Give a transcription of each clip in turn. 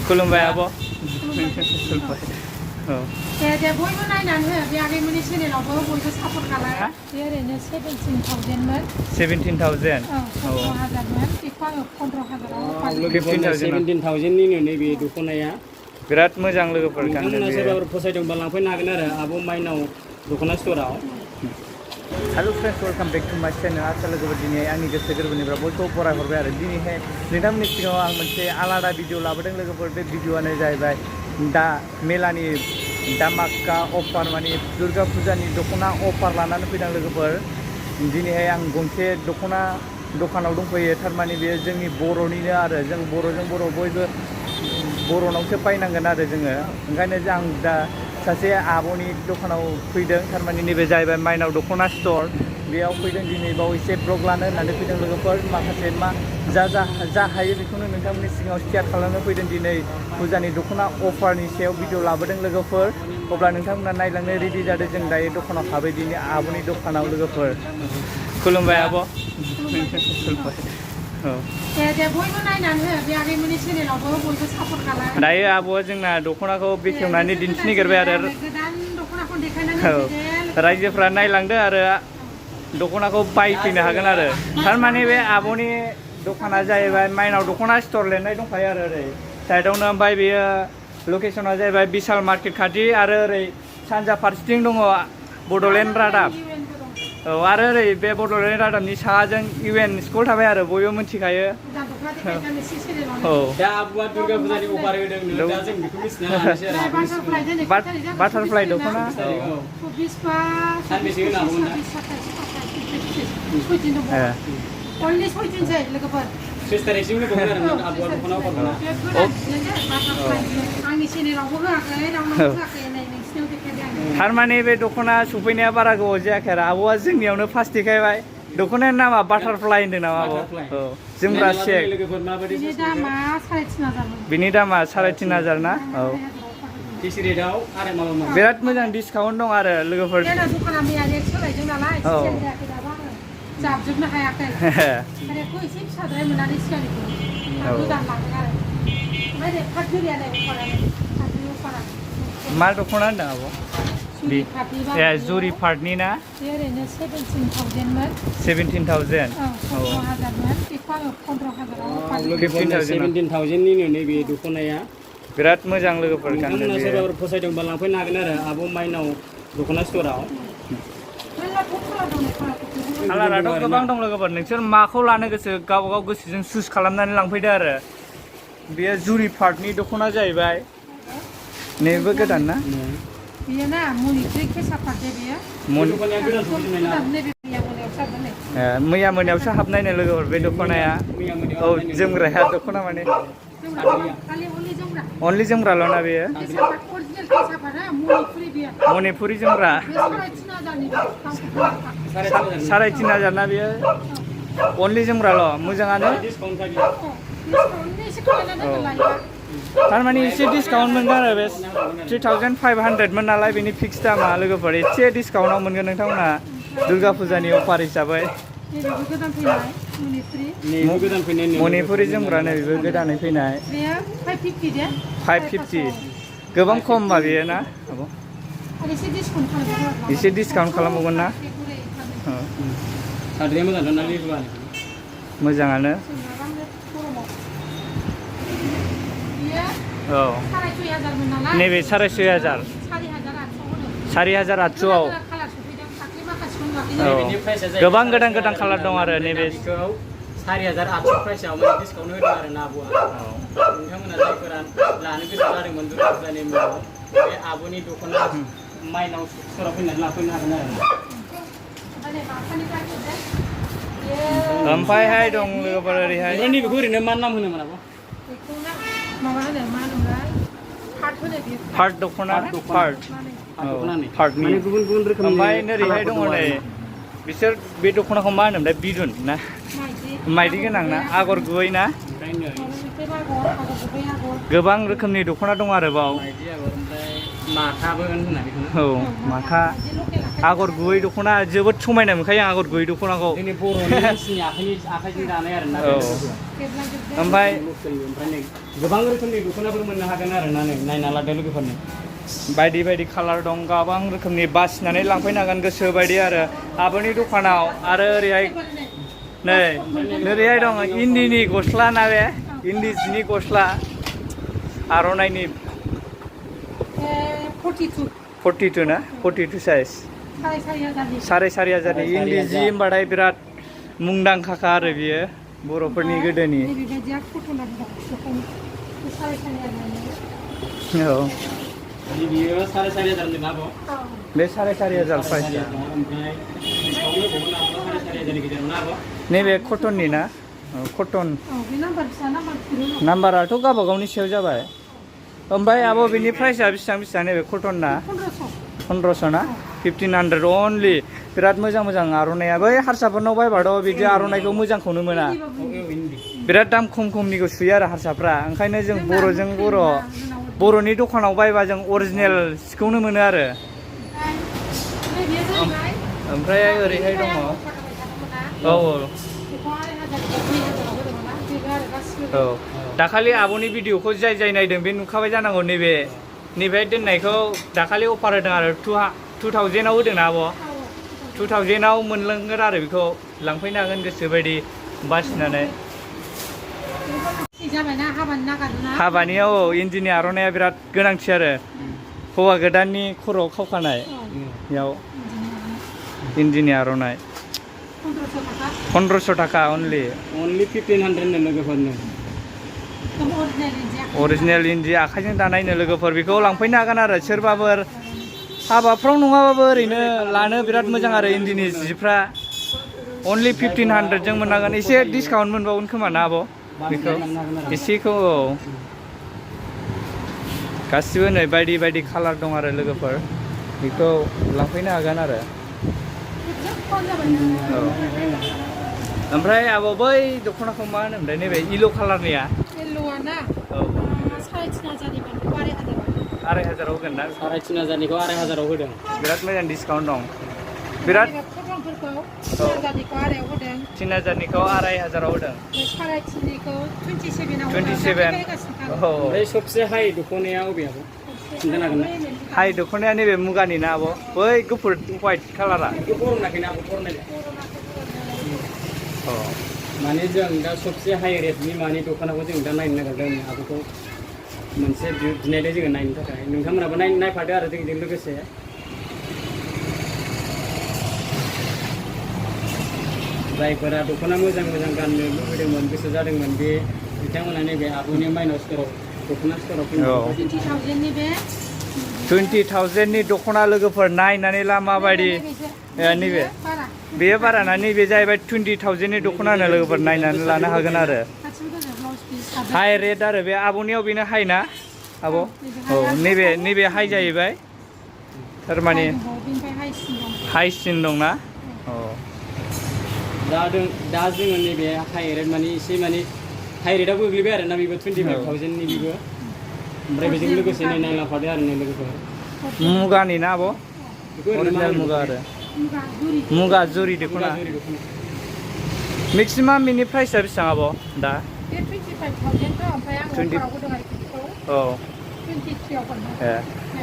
खुलुमबाय आब' दे बयबो नायनानै हो बे आगैमोननि चेनेलावबो बयबो सापर्ट खालाम बे ओरैनो 17,000मोन 17,000 औ 15,000मोन बेखौ आङो 15,000आव 17,000 नि नैबे दख'नाया बिराद मोजां लोगोफोर नोंथांमोना सोरबाफोर फसायदोंबा लांफैनो हागोन आरो आब' माइनाव दख'ना स्ट'राव hello friends welcome back to my channel आसा लोगोफोर दिनै आंनि गोसो गोरबोनिफ्राय बयखौ बरायहरबाय आरो दिनैहाय नोंथांमोननि सिगाङाव आं मोनसे आलादा भिडिअ लाबोदों लोगोफोर बे भिडिअआनो जाहैबाय दा मेलानि दामाका अफार माने दुर्गा फुजानि दख'ना अफार लानानै फैदों लोगोफोर दिनैहाय आं गंसे दख'ना दखानाव दंफैयो थारमाने बेयो जोंनि बर'निनो आरो जों बर'जों बर' बयबो बर'नावसो बायनांगोन आरो जोङो ओंखायनो आं दा सासे आब'नि दखानाव फैदों थारमाने नैबे जाहैबाय माइनाव दख'ना स्ट'र बेयाव फैदों दिनै बावैसे ब्लग लानो होननानै फैदों लोगोफोर माखासे जा हायो बेखौनो नोंथांमोननि सिगाङाव शेयार खालामनो फैदों दिनै फुजानि दख'ना अफारनि सायाव भिडिअ लाबोदों लोगोफोर अब्ला नोंथांमोना नायलांनो रेडि जादों जों दायो दखानाव हाबै दिनै आब'नि दखानाव लोगोफोर खुलुमबाय आब' दे बयबो नायनानै हो बे आगैमोननि चेनेलावबो बयबो सापर्ट खालाम दायो आब'आ जोंना दख'नाखौ बेखेवनानै दिन्थिनो नागिरबाय आरो गोदान दख'नाखौ देखायनानै रायजोफ्रा नायलांदो आरो दख'नाखौ बायफैनो हागोन आरो थारमाने बे आब'नि दखाना जाहैबाय माइनाव दख'ना स्ट'र लिरनाय दंखायो आरो ओरै साइडआवनो ओमफ्राय बेयो लकेसना जाहैबाय बिशाल मार्केट खाथि आरो ओरै सानजा फारसेथिं दङ बड'लेण्ड रादाब औ आरो ओरै बे बड'लेण्ड रादाबनि साहाजों इउएन स्कुल थाबाय आरो बयबो मिथिखायो औ दा आब'आ दुर्गा फुजानि अफार होदों दा जों बेखौ मिथिना लानोसै आरो बाटारफ्लाइ दख'ना सानबेसे होनो हागौमोन only 14 लोगोफोर 6 तारिखसिम होगौमोन आरो आब'आ दख'ना अफारखौना आंनि चेनेलावबो होआखै रावनावबो होआखै नै नोंसिनाव देखायदों आं थारमाने बे दख'ना सफैनाया बारा गोबाव जायाखै आरो आब'आ जोंनियावनो फार्स्ट देखायबाय दख'नानि नामा बाटारफ्लाइ होनदों नामा आब' औ जोमग्रा सेक बिनि दामा 3,500 बिनि दामा 3,500 ना औ बिराद मोजां डिसकाउन्ट दं आरो लोगोफोर दखाना मैया रेट सोलायदों नालाय सेल जायाखै दाबो आङो जाबजोबनो हायाखै रेटखौ एसे फिसाद्राय मोननानै सिगांनिखौ गोदान लादों आरो ओमफ्राय रेट पार्ट जुरियानो अफारा मा दख'ना होनदों आब' जुरि पार्टनि ना बे ओरैनो 17,000मोन 17,000 औ 15,000मोन बेखौ आङो 15,000आव 17,000 नि नैबे दख'नाया बिराद मोजां लोगोफोर नोंथांमोना सोरबाफोर फसायदोंबा लांफैनो हागोन आरो आब' माइनाव दख'ना स्ट'राव कालाराथ' गोबां दं लोगोफोर नोंसोर माखौ लानो गोसो गावबा गाव गोसोजों चुज खालामनानै लांफैदो आरो बेयो जुरि पार्टनि दख'ना जाहैबाय नैबो गोदान ना बेयो ना मनिफ्राय केसा पार्ट बेयो मैया मोनायावसो हाबनाय नो लोगोफोर बे दख'नाया औ जोमग्राया दख'ना माने अनलि जोमग्राल' ना बेयो मणिपुरि जोमग्रा 3,500 ना बेयो अनलि जोमग्राल' मोजाङानो थारमाने एसे डिसकाउन्ट मोनगोन आरो बे 3,500 मोन नालाय बेनि फिक्स दामा लोगोफोर एसे डिसकाउन्टआव मोनगोन नोंथांमोना दुर्गा फुजानि अफार हिसाबै मणिपुरि जोमग्रानो बेबो गोदानै फैनाय 550 गोबां खमबा बेयो ना एसे डिसकाउन्ट खालामबावगोन ना मोजाङानो औ नैबे 6,500 4,800 औ गोबां गोदान गोदान कालार दं आरो नैबे 4,800 प्राइसआव माने डिसकाउन्ट होदों आरो ना आब'आ नोंथांमोना जायफोरा लानो गोसो जादोंमोन दुर्गा फुजानि मुङाव बे आब'नि दख'ना माइनाव स्ट'राव फैनानै लाफैनो हागोन आरो ओमफ्रायहाय दं लोगोफोर ओरैहाय नैबेखौ ओरैनो मा नाम होनोमोन आब' पार्ट दख'ना पार्ट पार्टनि गुबुन गुबुन रोखोमनि ओमफ्राय नोरैहाय दङ नै बिसोर बे दख'नाखौ मा होनोमोनलाय बिदुन ना माइदि गोनां ना आगर गुबै ना गोबां रोखोमनि दख'ना दं आरो बाव माथाबो होनना बेखौनो औ माथा आगर गुबै दख'ना जोबोद समायना मोनखायो आगर गुबै दख'नाखौ जोंनि बर'नि मानसिनि आखाइजों दानाय आरो ना ओमफ्राय गोबां रोखोमनि दख'नाफोर मोननो हागोन आरो ना नायना लादो लोगोफोरनो बायदि बायदि कालार दं गोबां रोखोमनि बासिनानै लांफैनो हागोन गोसो बायदि आरो आब'नि दखानाव आरो ओरैहाय नै ओरैहाय दं इन्दिनि गस्ला ना बे इन्दि जिनि गस्ला आर'नाइनि 42 ना 42 साइज 4,500 इन्दि जि होनबाथाय बिराद मुंदांखाखा आरो बियो बर'फोरनि गोदोनि औ बियो 4,500 ना बे 4,500 प्राइस नैबे कटननि ना कटन नाम्बाराथ' गावबा गावनि सायाव जाबाय ओमफ्राय आब' बेनि प्राइसआ बेसेबां नैबे कटनना 1500 ना 1500 अनलि बिराद मोजां मोजां आर'नाइया बै हारसाफोरनाव बायबाथ' बिदि आर'नाइखौ मोजांखौनो मोना बिराद दाम खम खमनिखौ सुयो आरो हारसाफ्रा ओंखायनो जों बर'जों बर'नि दखानाव बायबा जों अरिजिनेल सिखौनो मोनो आरो ओमफ्राय ओरैहाय दङ औ औ दाखालि आब'नि भिडिअखौ जाय नायदों बे नुखाबाय जानांगौ नैबे दोननायखौ दाखालि अफार होदों आरो 2000आव होदोंना आब' 2000आव मोनलांगोन आरो बेखौ लांफैनो हागोन गोसो बायदि बासिनानै हाबानियाव इन्दिनि आर'नाइया बिराद गोनांथि आरो हौवा गोदाननि खर'आव खावखानायाव इन्दिनि आर'नाइ 1500 थाखा अनलि 1500 लोगोफोरनो अरिजिनेल इन्दि आखाइजों दानायनो लोगोफोर बेखौ लांफैनो हागोन आरो सोरबाफोर हाबाफ्राव नङाबाबो ओरैनो लानो बिराद मोजां आरो इन्दिनि जिफ्रा अनलि 1500 जों मोननांगोन एसे डिसकाउन्ट मोनबावगोन खोमा ना आब' बेखौ एसेखौ औ गासिबो नै बायदि बायदि कालार दं आरो लोगोफोर बेखौ लांफैनो हागोन आरो औ ओमफ्राय आब' बै दख'नाखौ मा होनोमोनलाय नैबे येल्ल' कालारनिया औ 2,500 होगोन ना 3,500निखौ 2,500 होदों बिराद मोजां डिसकाउन्ट दं बिराद 3,000निखौ 2,500 होदों 27 औ ओमफ्राय सबसे हाइ दख'नाया अबेयाव खिन्थानो हागोन ना हाइ दख'नाया नैबे मुगानि ना आब' बै गुफुर व्हाइट कालारा औ माने जों दा सबसे हाइ रेटनि माने दख'नाखौ जों दा नायनो नागिरदों आब'खौ मोनसे बिनायदों जोङो नायनो थाखाय नोंथांमोनाबो नायफादो आरो जोंजों लोगोसे जायफोरा दख'ना मोजां गाननो लुबैदोंमोन गोसो जादोंमोन बे बिथांमोना नैबे आब'नि माइनाव स्ट'राव दख'ना स्ट'राव फैनो 20,000नि दख'ना लोगोफोर नायनानै ला माबायदि नैबे बेयो बारा ना नैबे जाहैबाय 20,000नि दख'ना होनो लोगोफोर नायनानै लानो हागोन आरो हाइ रेट आरो बे आब'नियाव बेनो हाइ ना आब' औ नैबे हाइ जाहैबाय थारमाने हाइसिन दंना औ दा जोङो नैबे हाइ रेट माने एसे माने हाइ रेटआव गोग्लैबाय आरो ना बेबो 25,000नि बेबो ओमफ्राय बेजों लोगोसे नायलांफादो आरो लोगोफोर मुगानि ना आब' अरिजिनेल मुगा आरो मुगा जुरि दख'ना मेक्सिमाम बेनि प्राइसआ बेसेबां आब' दा 25,000 औ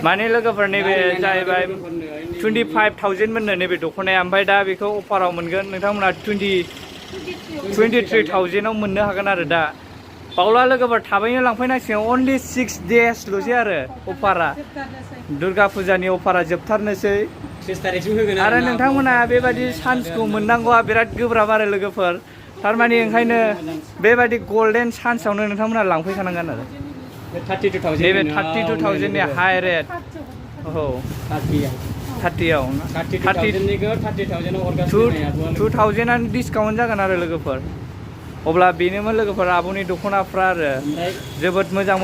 माने लोगोफोर नैबे जाहैबाय 25,000 मोननो नैबे दख'नाया ओमफ्राय दा बेखौ अफाराव मोनगोन नोंथांमोना 23,000आव मोननो हागोन आरो दा बावला लोगोफोर थाबैनो लांफैनांसिगोन अनलि 6 डेसल'सै आरो अफारा दुर्गा फुजानि अफारा जोबथारनोसै 6 तारिखसिम होगोन आरो नोंथांमोना बेबायदि चान्सखौ मोननांगौआ बिराद गोब्राब आरो लोगोफोर थारमाने ओंखायनो बेबायदि गल्डेन चान्सआवनो नोंथांमोना लांफैखानांगोन आरो 32,000 नैबे 32,000नि हाइ रेट औ 30आव 2,000आनो डिसकाउन्ट जागोन आरो लोगोफोर अब्ला बेनोमोन लोगोफोर आब'नि दख'नाफ्रा आरो जोबोद मोजां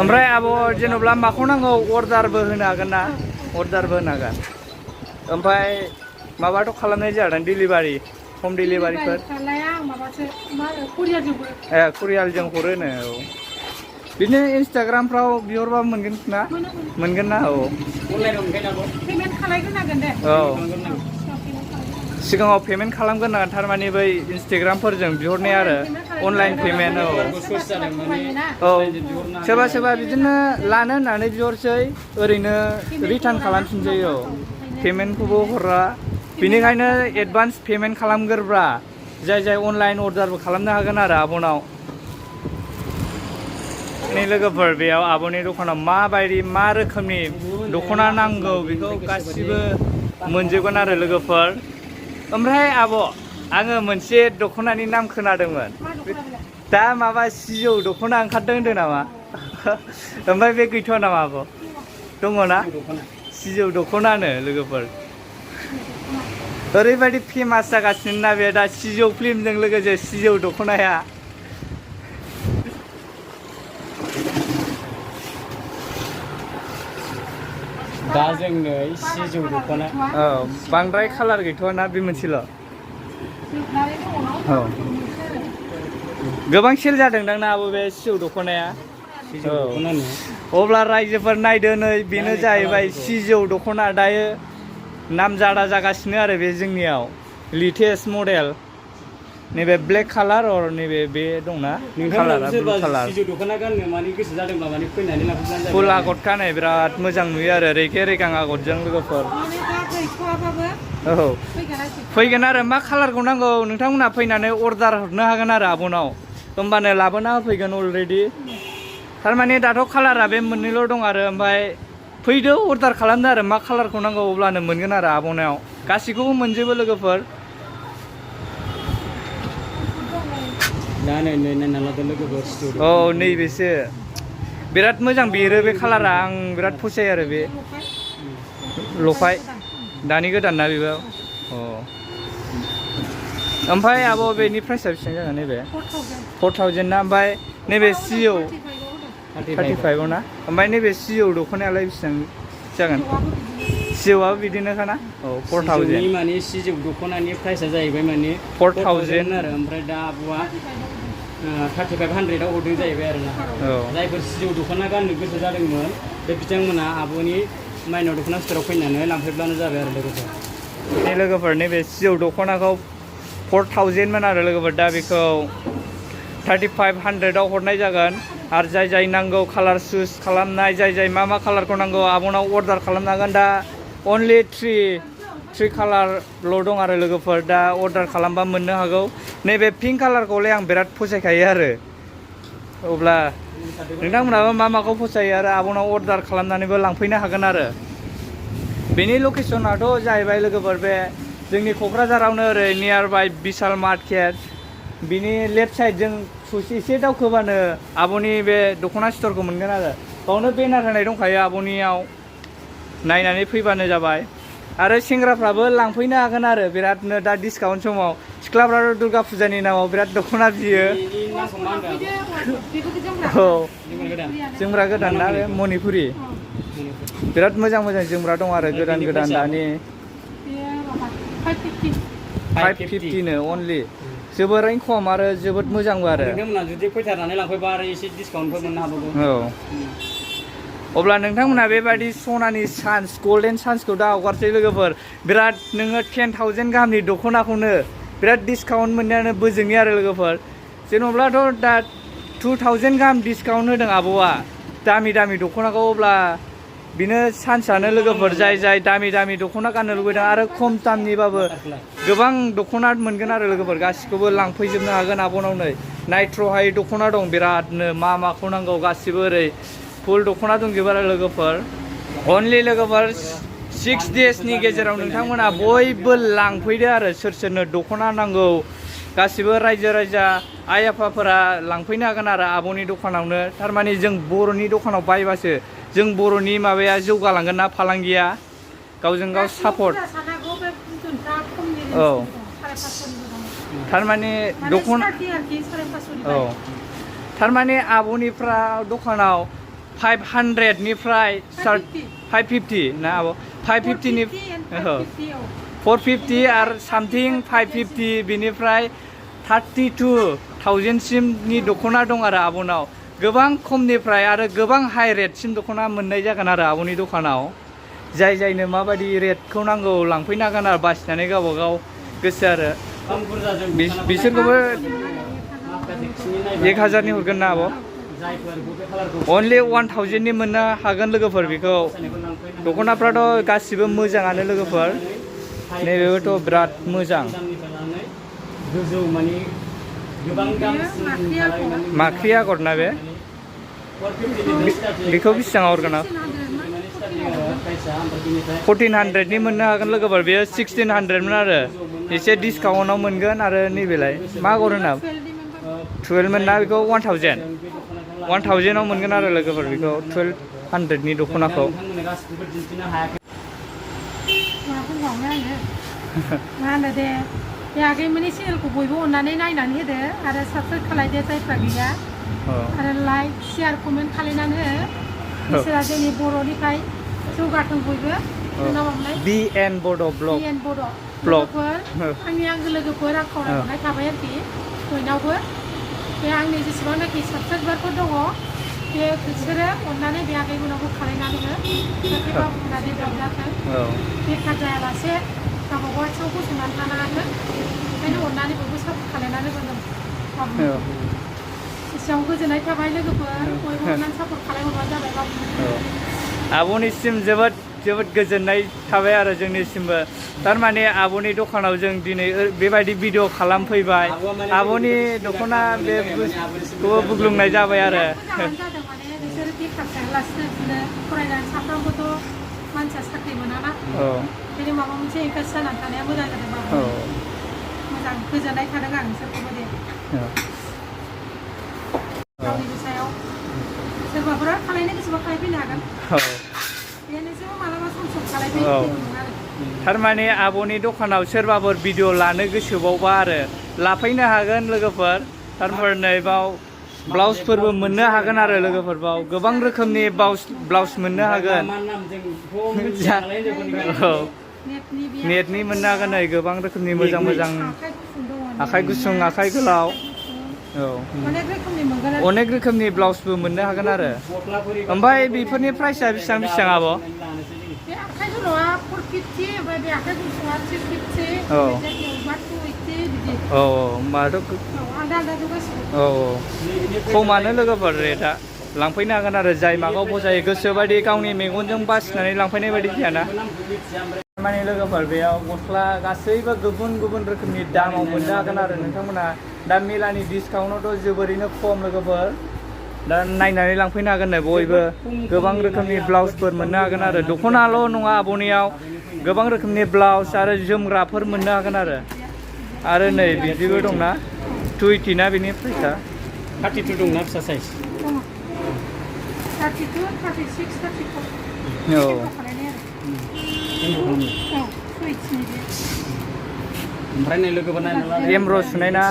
ओमफ्राय आब' जेन'ब्ला माखौ नांगौ अर्डारबो होनो हागोन ना अर्डारबो होनो हागोन ओमफ्राय माबाथ' खालामनाय जादों डिलिभारि हम डिलिभारिफोर कुरियारजों हरो नो औ बिदिनो इन्सटाग्रामफ्राव बिहरबा मोनगोन ना मोनगोन ना औ अनलाइनाव मोनखायो पेमेन्ट खालायग्रोनांगोन दे औ सिगाङाव पेमेन्ट खालामग्रोनांगोन थारमाने बै इन्सटाग्रामफोरजों बिहरनाय आरो अनलाइन पेमेन्ट औ औ सोरबा सोरबा बिदिनो लानो होननानै बिहरसै ओरैनो रिटार्न खालामफिनसै औ पेमेन्टखौबो हरा बेनिखायनो एडभान्स पेमेन्ट खालामग्रोब्रा जाय जाय अनलाइन अर्डारबो खालामनो हागोन आरो आब'नाव नि लोगोफोर बेयाव आब'नि दखानाव माबायदि मा रोखोमनि दख'ना नांगौ बेखौ गासिबो मोनजोबगोन आरो लोगोफोर ओमफ्राय आब' आङो मोनसे दख'नानि नाम खोनादोंमोन दा माबा सिजौ दख'ना ओंखारदों होनदों नामा ओमफ्राय बे गैथ'वा नामा आब' दङ ना सिजौ दख'नानो लोगोफोर ओरैबायदि फेमास जागासिनो ना बे दा सिजौ फिल्मजों लोगोसे सिजौ दख'नाया दा जोंनो सिजौ दख'ना औ बांद्राय कालार गैथ'वा ना बे मोनसेल' औ गोबां सेल जादोंदां ना आब' बे सिजौ दख'नाया सिजौ दख'नानो अब्ला रायजोफोर नायदो नै बेनो जाहैबाय सिजौ दख'ना दायो नामजादा जागासिनो आरो बे जोंनियाव लेटेस्ट मडेल नैबे ब्लेक कालार और नैबे बे दंना कालारा ब्लु कालार सिजौ दख'ना गाननो माने गोसो जादोंबा माने फैनानै लांफैब्लानो जाबाय फुल आगर खानाय बिराद मोजां नुयो आरो रेगे रेगां आगरजों लोगोफोर औ फैगोन आरो मा कालारखौ नांगौ नोंथांमोनहा फैनानै अर्डार हरनो हागोन आरो आब'नाव होमबानो लाबोना होफैगोन अलरेडि थारमाने दाथ' कालारा बे मोननैल' दं आरो ओमफ्राय फैदो अर्डार खालामदो आरो मा कालारखौ नांगौ अब्लानो मोनगोन आरो आब'नायाव गासिखौबो मोनजोबो लोगोफोर दा नै नायना लादो लोगोफोर सिजौ औ नैबेसो बिराद मोजां बेरो बे कालारा आं बिराद फसायो आरो बे लफाय दानि गोदान ना बेबो अ ओमफ्राय आब' बेनि प्राइसआ बेसेबां जागोन नैबे 4000 ना ओमफ्राय नैबे सिजौ 35 ना ओमफ्राय नैबे सिजौ दख'नायालाय बेसेबां जागोन सिजौआबो बिदिनोखा ना औ 4000 माने सिजौ दख'नानि प्राइसआ जाहैबाय माने 4000 आरो ओमफ्राय दा आब'आ 3500 आव हरदों जाहैबाय आरोना जायफोर सिजौ दख'ना गाननो गोसो जादोंमोन बे बिथांमोना आब'नि माइनाव दख'ना स्ट'राव फैनानै लांफैब्लानो जाबाय आरो लोगोफोर बे लोगोफोर नैबे सिजौ दख'नाखौ 4000 मोन आरो लोगोफोर दा बेखौ 3500 आव हरनाय जागोन आरो जाय जाय नांगौ कालार चुज खालामनाय जाय जाय मा कालारखौ नांगौ आब'नाव अर्डार खालामनो हागोन दा अनलि 3 कालारल' दं आरो लोगोफोर दा अर्डार खालामबा मोननो हागौ नैबे पिंक कालारखौलाय आं बिराद फसायखायो आरो अब्ला नोंथांमोनाबो माखौ फसायो आरो आब'नाव अर्डार खालामनानैबो लांफैनो हागोन आरो बेनि लकेसनाथ' जाहैबाय लोगोफोर बे जोंनि क'क्राझारावनो ओरै नियार बाय बिशाल मार्केट बिनि लेफ्ट साइडजों ससे एसे दावखोबानो आब'नि बे दख'ना स्टरखौ मोनगोन आरो बावनो बेनार होनाय दंखायो आब'नियाव नायनानै फैबानो जाबाय आरो सेंग्राफ्राबो लांफैनो हागोन आरो बिरादनो दा डिसकाउन्ट समाव सिख्लाफ्राथ' दुर्गा फुजानि नामाव बिराद दख'ना बियो औ जोमग्रा गोदान ना बे मणिपुरि बिराद मोजां जोमग्रा दं आरो गोदान दानि 550 अनलि जोबोरैनो खम आरो जोबोद मोजांबो आरो नोंथांमोना जुदि फैथारनानै लांफैबा आरो एसे डिसकाउन्टफोर मोननो हाबावगौ औ अब्ला नोंथांमोना बेबायदि सनानि चान्स गल्डेन चान्सखौ दा हगारसै लोगोफोर बिराद नोङो 10,000 गाहामनि दख'नाखौनो बिराद डिसकाउन्ट मोननायानो बोजोंनि आरो लोगोफोर जेन'ब्लाथ' दा 2000 गाहाम डिसकाउन्ट होदों आब'आ दामि दख'नाखौ अब्ला बिनो चान्सआनो लोगोफोर जाय दामि दख'ना गाननो लुबैदों आरो खम दामनिबाबो गोबां दख'ना मोनगोन आरो लोगोफोर गासिखौबो लांफैजोबनो हागोन आब'नाव नै नाइट्र'हाय दख'ना दं बिरादनो माखौ नांगौ गासिबो ओरै फुल दख'ना दंजोबो आरो लोगोफोर अनलि लोगोफोर 6 डेजनि गेजेराव नोंथांमोना बयबो लांफैदो आरो सोरनो दख'ना नांगौ गासिबो रायजा आइ आफाफोरा लांफैनो हागोन आरो आब'नि दखानावनो थारमाने जों बर'नि दखानाव बायबासो जों बर'नि माबाया जौगालांगोन ना फालांगिया गावजों गाव सापर्ट औ थारमाने दख'ना औ थारमाने आब'निफ्रा दखानाव 500 निफ्राय 550 ना आब' 550 नि 450 आरो सामथिं 550 बिनिफ्राय 32,000 सिमनि दख'ना दं आरो आब'नाव गोबां खमनिफ्राय आरो गोबां हाइ रेटसिम दख'ना मोननाय जागोन आरो आब'नि दखानाव जाय जायनो माबायदि रेटखौ नांगौ लांफैनो हागोन आरो बासिनानै गावबा गाव गोसो आरो बिसोरखौबो 1000नि हरगोन ना आब' अनलि 1000नि मोननो हागोन लोगोफोर बेखौ दख'नाफ्राथ' गासिबो मोजाङानो लोगोफोर नैबेबोथ' बिराद मोजां माख्रि आगर ना बे बेखौ बेसेबां हरगोन आं 1400नि मोननो हागोन लोगोफोर बेयो 1600मोन आरो एसे डिसकाउन्टआव मोनगोन आरो नैबेलाय मा आगर होना 12 मोन ना बेखौ 1000आव मोनगोन आरो लोगोफोर बेखौ 1200नि दख'नाखौ मा होनो दे बे आगैमोननि चेनेलखौ बयबो अननानै नायनानै होदो आरो साबस्क्राइब खालायदो जायफ्रा गैया आरो लाइक शेयार कमेन्ट खालायनानै हो बिसोरा जोंनि बर'निफ्राय जौगाथों बयबो BN Bodo ब्लग ब्लगफोर आंनि आंगो लोगोफोर आं खावलायहरनाय थाबाय आरोखि बयनावबो बे आंनि जेसेबांनाखि साबस्क्राइबारफोर दङ बे बिसोरो अननानै बे आगैमोनावबो खालायनानै हो साख्रिबाबुनानै जाथों बेखार जायालासे गावबागाव आथिङाव गसंनानै थानो हाथों ओंखायनो अननानै बयबो सापर्ट खालायनानै होगोन एसेबां गोजोननाय थाबाय लोगोफोर बयबो अननानै सापर्ट खालायहरबानो जाबाय बाबु आब'निसिम जोबोद गोजोननाय थाबाय आरो जोंनिसिमबो थारमाने आब'नि दखानाव जों दिनै बेबायदि भिडिअ खालामफैबाय आब'नि दख'ना बे बुस्थुखौबो बुग्लुंनाय जाबाय आरो बिसोरो बेखार थायालासिनो बिदिनो फरायनानै साफ्रोमबोथ' मानसिया साख्रि मोनाना बेनि माबा मोनसे इंकास जानानै थानाया मोजां जादों बाबु मोजां गोजोननाय थादों आं बिसोरखौबो दे गावनि सायाव सोरबाफोर खालायनो गोसोबा खालायफैनो हागोन थारमाने आब'नि दखानाव सोरबाफोर भिडिअ लानो गोसोबावबा आरो लाफैनो हागोन लोगोफोर थारमाने बाव ब्लाउसफोरबो मोननो हागोन आरो लोगोफोर बाव गोबां रोखोमनि ब्लाउस मोननो हागोन नेटनि मोननो हागोन नै गोबां रोखोमनि मोजां आखाइ गुसुं आखाइ गोलाव अनेक रोखोमनि ब्लाउसबो मोननो हागोन आरो ओमफ्राय बेफोरनि प्राइसआ बेसेबां आब' खमानो लोगोफोर रेटआ लांफैनो हागोन आरो जाय मागाव फसायो गोसोबायदि गावनि मेगनजों बासिनानै लांफैनाय बायदि जायाना माने लोगोफोर बेयाव गस्ला गासैबो गुबुन रोखोमनि दामाव मोननो हागोन आरो नोंथांमोना दा मेलानि डिसकाउन्टआवथ' जोबोरैनो खम लोगोफोर दा नायनानै लांफैनो हागोन नै बयबो गोबां रोखोमनि ब्लाउसफोर मोननो हागोन आरो दख'नाल' नङा आब'नियाव गोबां रोखोमनि ब्लाउस आरो जोमग्राफोर मोननो हागोन आरो नै बिदिबो दंना 280 ना बेनि प्राइसआ 32 दंना फिसा साइज 32, 36, 34 ओमफ्राय नै लोगोफोर नायनो एमब्र' सुनाय ना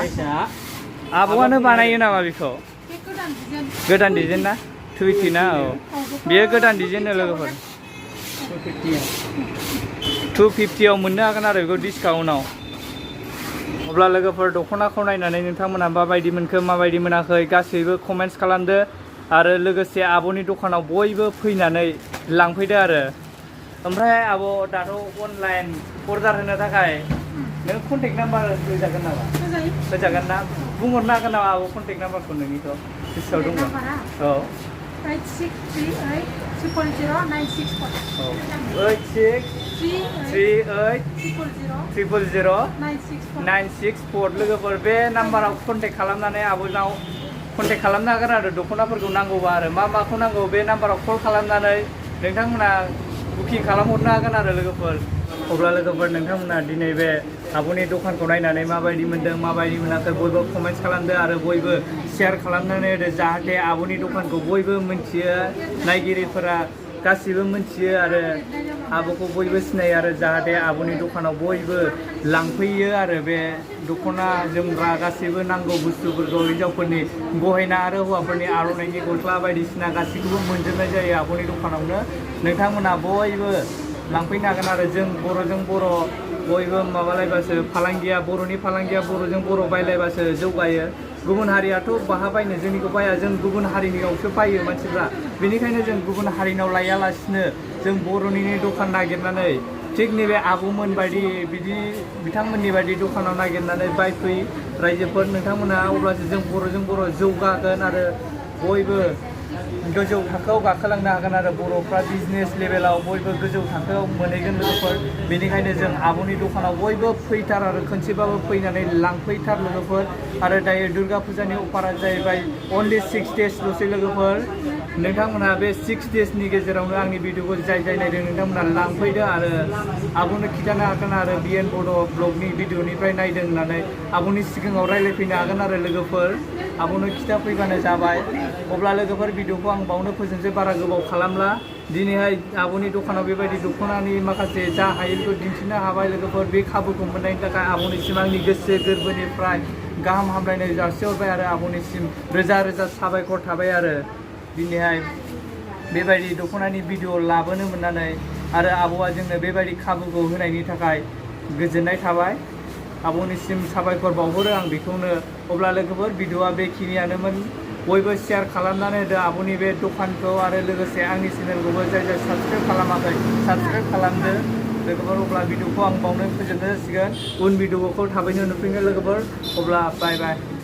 आब'आनो बानायो नामा बेखौ गोदान डिजाइन ना 280 ना बेयो गोदान डिजाइन लोगोफोर 250आव मोननो हागोन आरो बेखौ डिसकाउन्टआव अब्ला लोगोफोर दख'नाखौ नायनानै नोंथांमोना माबायदि मोनखो माबायदि मोनाखै गासैबो कमेन्ट्स खालामदो आरो लोगोसे आब'नि दखानाव बयबो फैनानै लांफैदो आरो ओमफ्राय आब' दाथ' अनलाइन अर्डार होनो थाखाय नों कन्टेक्ट नाम्बार होजागोन नामा होजागोन ना बुंहरनो हागोन नामा आब' कन्टेक्ट नाम्बारखौ नोंनिखौ गोसोआव दङ 8638000964 लोगोफोर बे नाम्बाराव कन्टेक्ट खालामनानै आब'नाव कन्टेक्ट खालामनो हागोन आरो दख'नाफोरखौ नांगौबा आरो माखौ नांगौ बे नाम्बाराव कल खालामनानै नोंथांमोना बुकिं खालामहरनो हागोन आरो लोगोफोर अब्ला लोगोफोर नोंथांमोना दिनै बे आब'नि दखानखौ नायनानै माबायदि मोनदों माबायदि मोनाखै बयबो कमेन्ट्स खालामदो आरो बयबो शेयार खालामनानै होदो जाहाथे आब'नि दखानखौ बयबो मिन्थियो नायगिरिफोरा गासिबो मिन्थियो आरो आब'खौ बयबो सिनायो आरो जाहाथे आब'नि दखानाव बयबो लांफैयो आरो बे दख'ना जोमग्रा गासैबो नांगौ बुस्थुफोरखौ हिन्जावफोरनि गहेना आरो हौवाफोरनि आर'नाइनि गस्ला बायदिसिना गासैखौबो मोनजोबनाय जायो आब'नि दखानावनो नोंथांमोना बयबो लांफैनो हागोन आरो जों बर'जों बर' बयबो माबालायबासो फालांगिया बर'नि फालांगिया बर'जों बर' बायलायबासो जौगायो गुबुन हारियाथ' बाहा बायनो जोंनिखौ बाया जों गुबुन हारिनियावसो बायो मानसिफ्रा बेनिखायनो जों गुबुन हारिनाव लायालासिनो जों बर'निनो दखान नागिरनानै थिग नैबे आब'मोन बायदि बिदि बिथांमोननि बायदि दखानाव नागिरनानै बायफै रायजोफोर नोंथांमोना अब्लासो जों बर'जों बर' जौगागोन आरो बयबो गोजौ थाखोआव गाखोलांनो हागोन आरो बर'फ्रा बिजनेस लेभेलाव बयबो गोजौ थाखोआव मोनहैगोन लोगोफोर बेनिखायनो जों आब'नि दखानाव बयबो फैथार आरो खनसेबाबो फैनानै लांफैथार लोगोफोर आरो दायो दुर्गा फुजानि अफारा जाहैबाय अनलि 6 डेजल'सै लोगोफोर नोंथांमोनहा बे 6 डेजनि गेजेरावनो आंनि भिडिअखौ जाय जाय नायदों नोंथांमोनहा लांफैदो आरो आब'नो खिन्थानो हागोन आरो बिएन बड' ब्लगनि भिडिअनिफ्राय नायदों होननानै आब'नि सिगाङाव रायज्लायफैनो हागोन आरो लोगोफोर आब'नो खिन्थाफैबानो जाबाय अब्ला लोगोफोर भिडिअखौ आं बावनो फोजोबनोसै बारा गोबाव खालामला दिनैहाय आब'नि दखानाव बेबायदि दख'नानि माखासे जा हायो बेखौ दिन्थिनो हाबाय लोगोफोर बे खाबुखौ मोननायनि थाखाय आब'निसिम आंनि गोसो गोरबोनिफ्राय गाहाम हामलायनाय जासिहरबाय आरो आब'निसिम रोजा रोजा साबायखर थाबाय आरो दिनैहाय बेबायदि दख'नानि भिडिअ लाबोनो मोननानै आरो आब'आ जोंनो बेबायदि खाबुखौ होनायनि थाखाय गोजोननाय थाबाय आब'निसिम साबायखर बावहरो आं बेखौनो अब्ला लोगोफोर भिडिअआ बेखिनियानोमोन बयबो शेयार खालामनानै होदो आब'नि बे दखानखौ आरो लोगोसे आंनि चेनेलखौबो जाय जाय साबस्क्राइब खालामाखै साबस्क्राइब खालामदो लोगोफोर अब्ला भिडिअखौ आं बावनो फोजोबनो जासिगोन उन भिडिअखौ थाबैनो नुफिनगोन लोगोफोर अब्ला बाय बाय